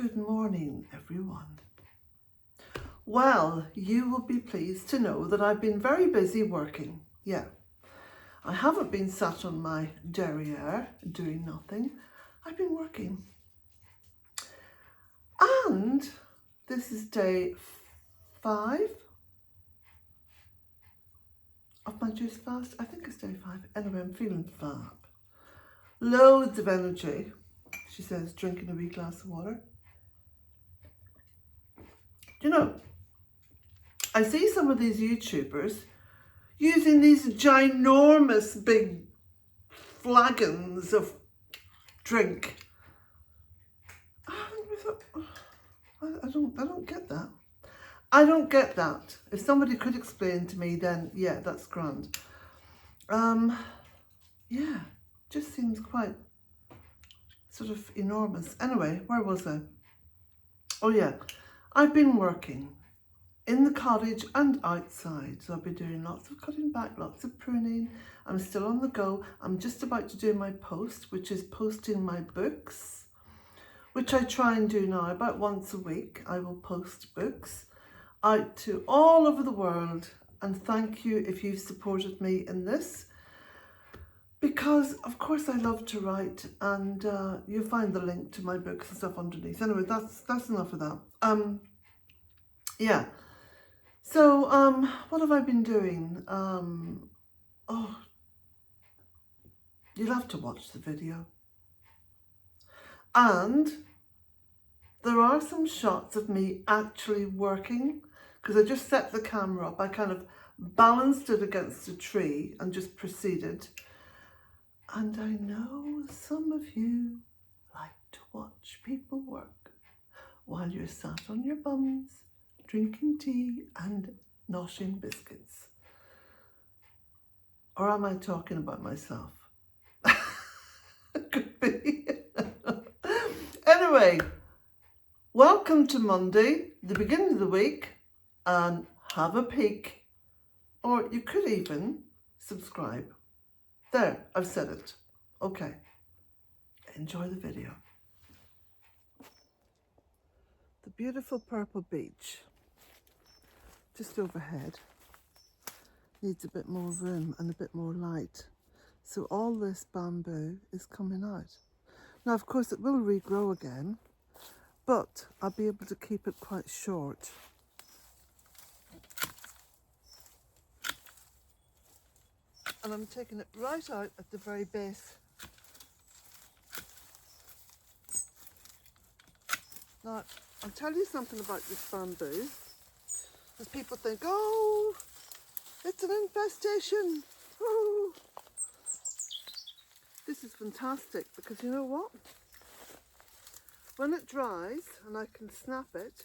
Good morning, everyone. Well, you will be pleased to know that I've been very busy working. Yeah, I haven't been sat on my derriere doing nothing. I've been working. And this is day 5 of my juice fast. I think it's day 5. Anyway, I'm feeling fab. Loads of energy, she says, drinking a wee glass of water. You know, I see some of these YouTubers using these ginormous big flagons of drink. I don't get that. I don't get that. If somebody could explain to me, then yeah, that's grand. Yeah, just seems quite sort of enormous. Anyway, where was I? Oh yeah, I've been working in the cottage and outside. So I've been doing lots of cutting back, lots of pruning. I'm still on the go. I'm just about to do my post, which is posting my books, which I try and do now about once a week. I will post books out to all over the world. And thank you if you've supported me in this, because of course I love to write, and you'll find the link to my books and stuff underneath. Anyway, that's enough of that. Yeah. So, what have I been doing? Oh, you'll have to watch the video. And there are some shots of me actually working, because I just set the camera up. I kind of balanced it against a tree and just proceeded. And I know some of you like to watch people work while you're sat on your bums, drinking tea and noshing biscuits. Or am I talking about myself? Could be. Anyway, welcome to Monday, the beginning of the week, and have a peek. Or you could even subscribe. There, I've said it. Okay. Enjoy the video. The beautiful purple beach just overhead needs a bit more room and a bit more light. So all this bamboo is coming out. Now, of course, it will regrow again, but I'll be able to keep it quite short. And I'm taking it right out at the very base. Now, I'll tell you something about this bamboo. Because people think, oh, it's an infestation. Oh. This is fantastic, because you know what? When it dries and I can snap it,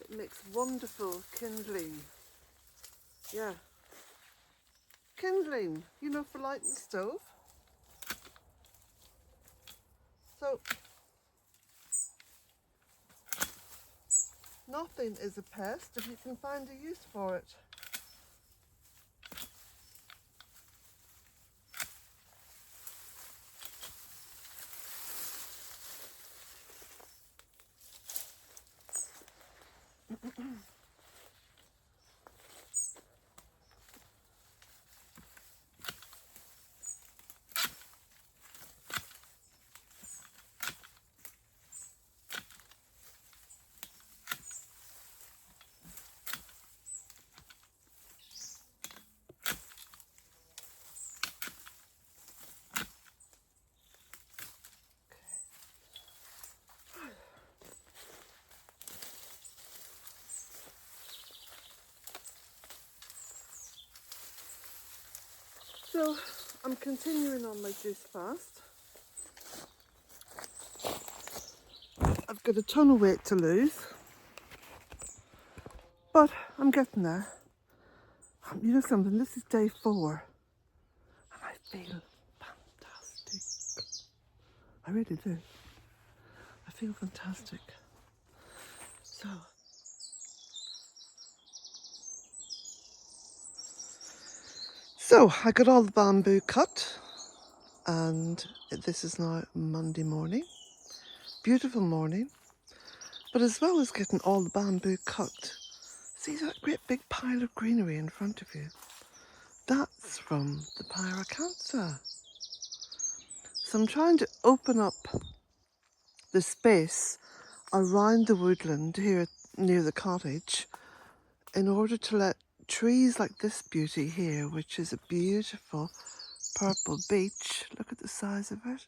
it makes wonderful kindling. Yeah. Kindling, you know, for lighting the stove. So, nothing is a pest if you can find a use for it. So I'm continuing on my juice fast. I've got a ton of weight to lose, but I'm getting there. You know something, this is day 4 and I feel fantastic. I really do. I feel fantastic. So I got all the bamboo cut, and this is now Monday morning. Beautiful morning. But as well as getting all the bamboo cut, see that great big pile of greenery in front of you? That's from the pyracantha. So I'm trying to open up the space around the woodland here near the cottage in order to let trees like this beauty here, which is a beautiful purple beech, look at the size of it,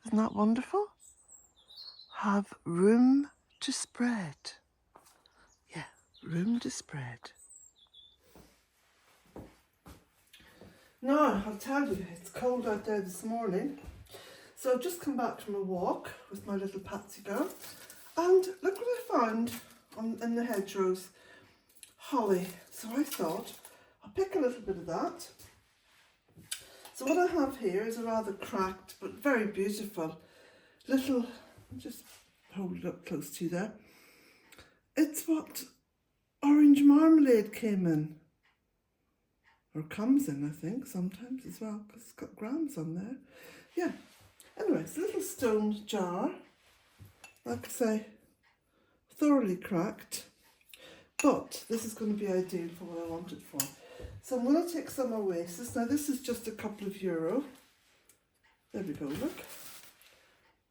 isn't that wonderful? Have room to spread. Yeah, room to spread. Now, I'll tell you, it's cold out there this morning. So I've just come back from a walk with my little Patsy girl. And look what I found in the hedgerows. Holly. So I thought, I'll pick a little bit of that. So what I have here is a rather cracked, but very beautiful little, I'll just hold it up close to you there. It's what orange marmalade came in. Or comes in, I think, sometimes as well, because it's got grams on there. Yeah. Anyway, it's a little stone jar. Like I say, thoroughly cracked. But this is going to be ideal for what I want it for. So I'm going to take some Oasis. Now this is just a couple of euro. There we go, look.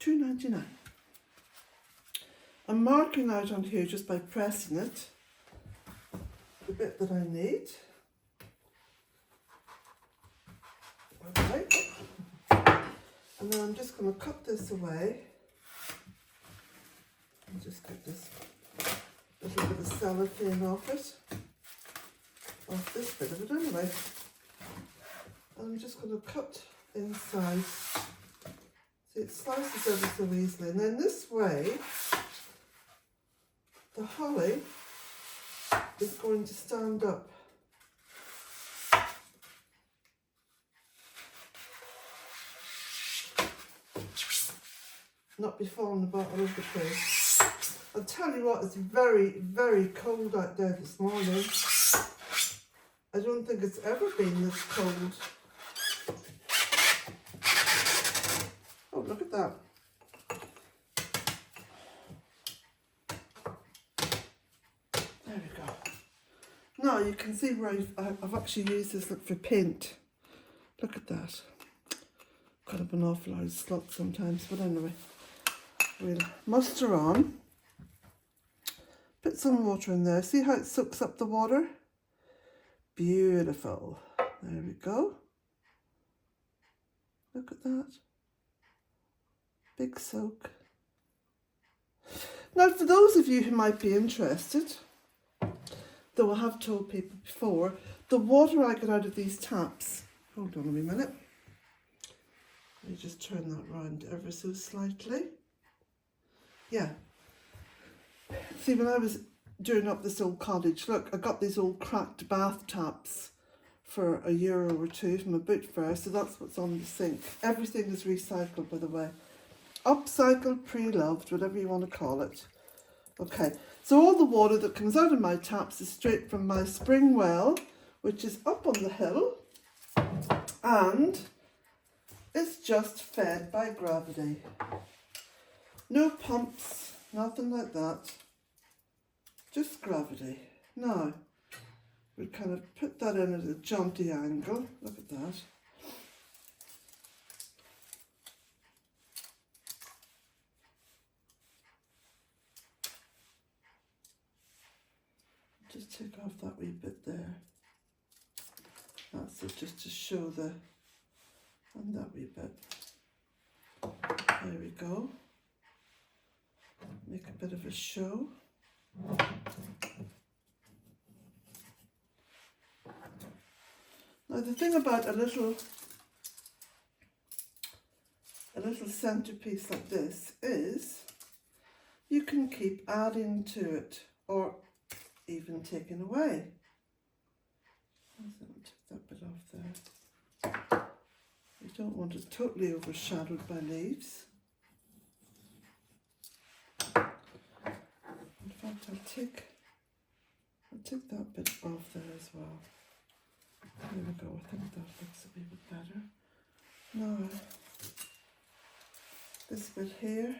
£2.99. I'm marking out on here just by pressing it the bit that I need. Okay. And then I'm just going to cut this away. I'll just get this little bit of cellophane off it. Off this bit of it anyway. And I'm just going to cut inside. See, it slices ever so easily. And then this way, the holly is going to stand up. Not be falling about all over the place. I'll tell you what, it's very, very cold out there this morning. I don't think it's ever been this cold. Oh, look at that. There we go. Now you can see where I've actually used this for paint. Look at that. Cut up an awful lot of slots sometimes, but anyway. We'll muster on, put some water in there. See how it soaks up the water? Beautiful. There we go. Look at that. Big soak. Now for those of you who might be interested, though I have told people before, the water I get out of these taps, hold on a minute. Let me just turn that round ever so slightly. Yeah. See, when I was doing up this old cottage, look, I got these old cracked bath taps for €1 or €2 from a boot fair, so that's what's on the sink. Everything is recycled, by the way. Upcycled, pre-loved, whatever you want to call it. Okay, so all the water that comes out of my taps is straight from my spring well, which is up on the hill, and it's just fed by gravity. No pumps, nothing like that, just gravity. Now, we'll kind of put that in at a jaunty angle, look at that. Just take off that wee bit there. That's it, just to show and that wee bit. There we go. Make a bit of a show. Now the thing about a little centerpiece like this is you can keep adding to it or even taking away. I'll take that bit off there. You don't want it totally overshadowed by leaves. In fact, I'll take that bit off there as well. There we go, I think that looks a wee bit better. Now, this bit here,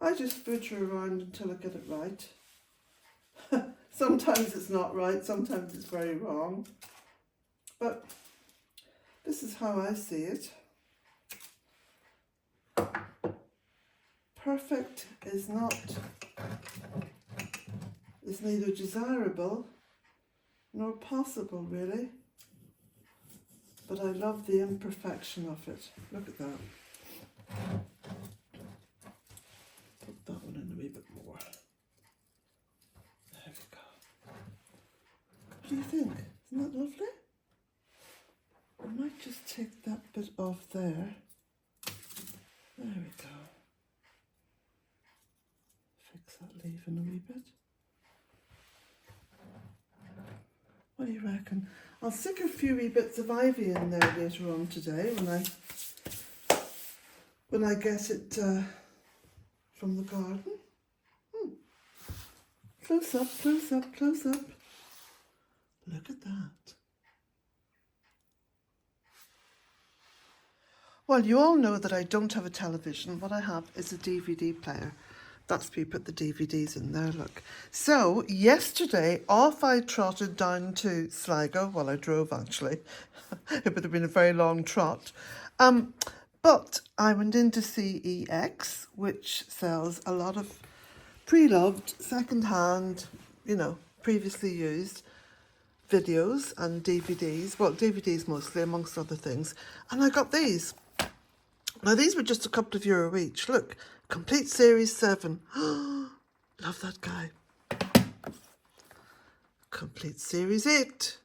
I just butcher around until I get it right. Sometimes it's not right, sometimes it's very wrong. But this is how I see it. Perfect is neither desirable nor possible, really. But I love the imperfection of it. Look at that. Put that one in a wee bit more. There we go. What do you think? Isn't that lovely? I might just take that bit off there. There we go. Fix that leaf in a wee bit. What do you reckon? I'll stick a few wee bits of ivy in there later on today when I get it from the garden. Close up, close up, close up. Look at that. Well, you all know that I don't have a television. What I have is a DVD player. That's where you put the DVDs in there, look. So, yesterday, off I trotted down to Sligo. Well, I drove, actually. It would have been a very long trot. But I went into CEX, which sells a lot of pre-loved, second-hand, you know, previously used videos and DVDs. Well, DVDs mostly, amongst other things. And I got these. Now, these were just a couple of euro each. Look. Complete Series 7. Love that guy. Complete Series 8.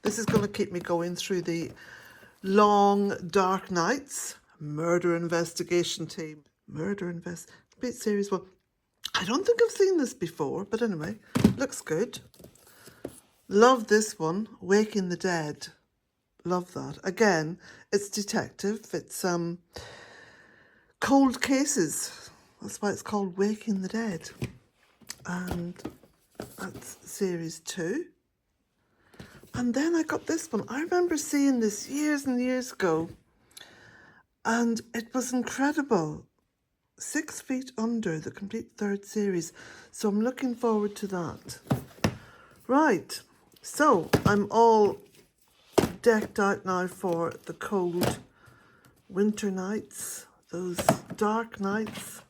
This is going to keep me going through the long, dark nights. Murder Investigation Team. Complete Series 1. I don't think I've seen this before, but anyway, looks good. Love this one, Waking the Dead. Love that. Again, it's detective. It's cold cases. That's why it's called Waking the Dead. And that's Series 2. And then I got this one. I remember seeing this years and years ago. And it was incredible. 6 Feet Under, the complete third series. So I'm looking forward to that. Right. So I'm all decked out now for the cold winter nights. Those dark nights.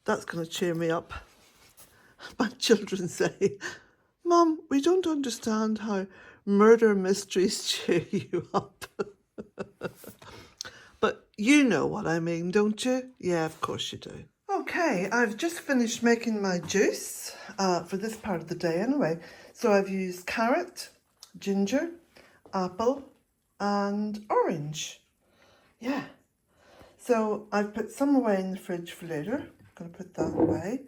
That's going to cheer me up. My children say, Mum, we don't understand how murder mysteries cheer you up. But you know what I mean, don't you? Yeah, of course you do. Okay, I've just finished making my juice for this part of the day anyway. So I've used carrot, ginger, apple and orange. Yeah. So I've put some away in the fridge for later. I'm going to put that away.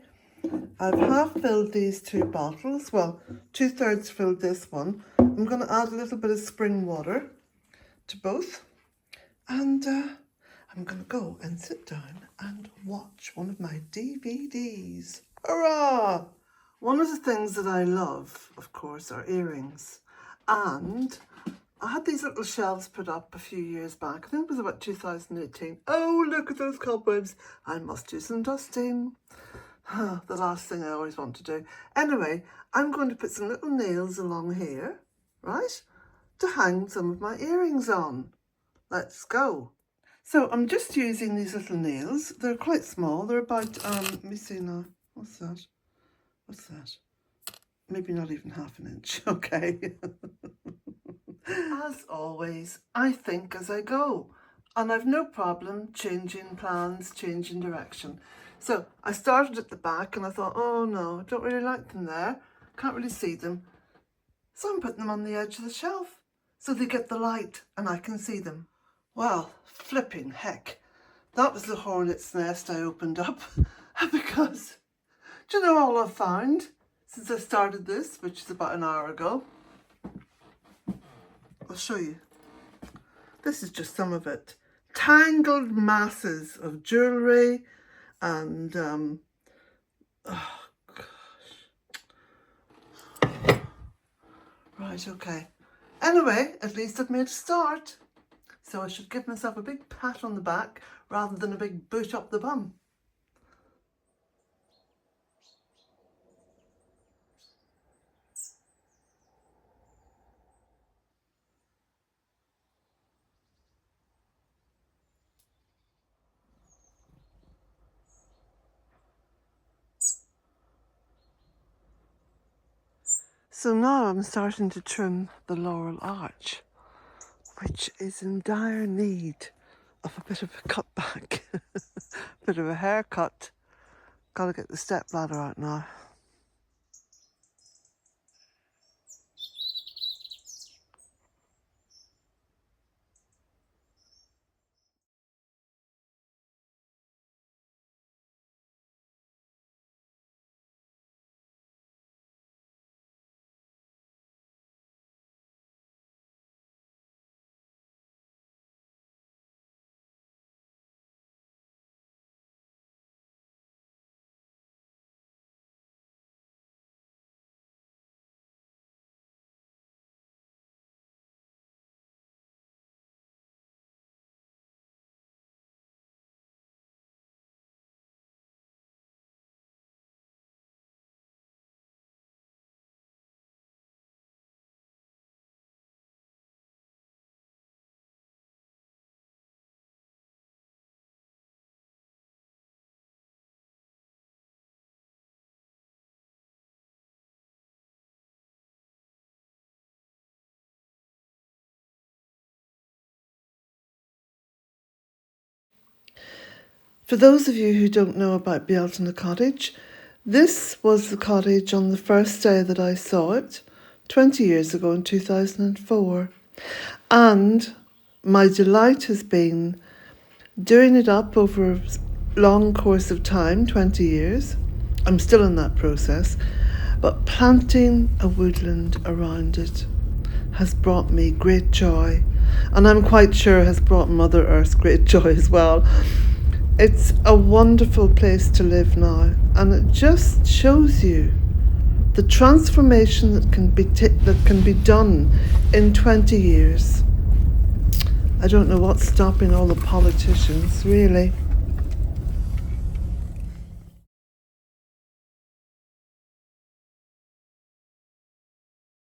I've half filled these 2 bottles. Well, 2/3 filled this one. I'm going to add a little bit of spring water to both. And I'm going to go and sit down and watch one of my DVDs. Hurrah! One of the things that I love, of course, are earrings. And I had these little shelves put up a few years back. I think it was about 2018. Oh, look at those cobwebs. I must do some dusting. The last thing I always want to do. Anyway, I'm going to put some little nails along here, right, to hang some of my earrings on. Let's go. So I'm just using these little nails. They're quite small. They're about, let me see now. What's that? What's that? Maybe not even ½ an inch. Okay. As always, I think as I go. And I've no problem changing plans, changing direction. So I started at the back and I thought, oh no, I don't really like them there. Can't really see them. So I'm putting them on the edge of the shelf so they get the light and I can see them. Well, flipping heck. That was the hornet's nest I opened up because, do you know all I've found since I started this, which is about an hour ago? I'll show you. This is just some of it. Tangled masses of jewellery and, oh gosh. Right, okay. Anyway, at least I've made a start. So I should give myself a big pat on the back rather than a big boot up the bum. So now I'm starting to trim the Laurel Arch, which is in dire need of a bit of a cutback, a bit of a haircut. Gotta get the step ladder out now. For those of you who don't know about Bealtaine Cottage, this was the cottage on the first day that I saw it, 20 years ago in 2004. And my delight has been doing it up over a long course of time, 20 years. I'm still in that process. But planting a woodland around it has brought me great joy. And I'm quite sure has brought Mother Earth great joy as well. It's a wonderful place to live now, and it just shows you the transformation that can be done in 20 years. I don't know what's stopping all the politicians, really.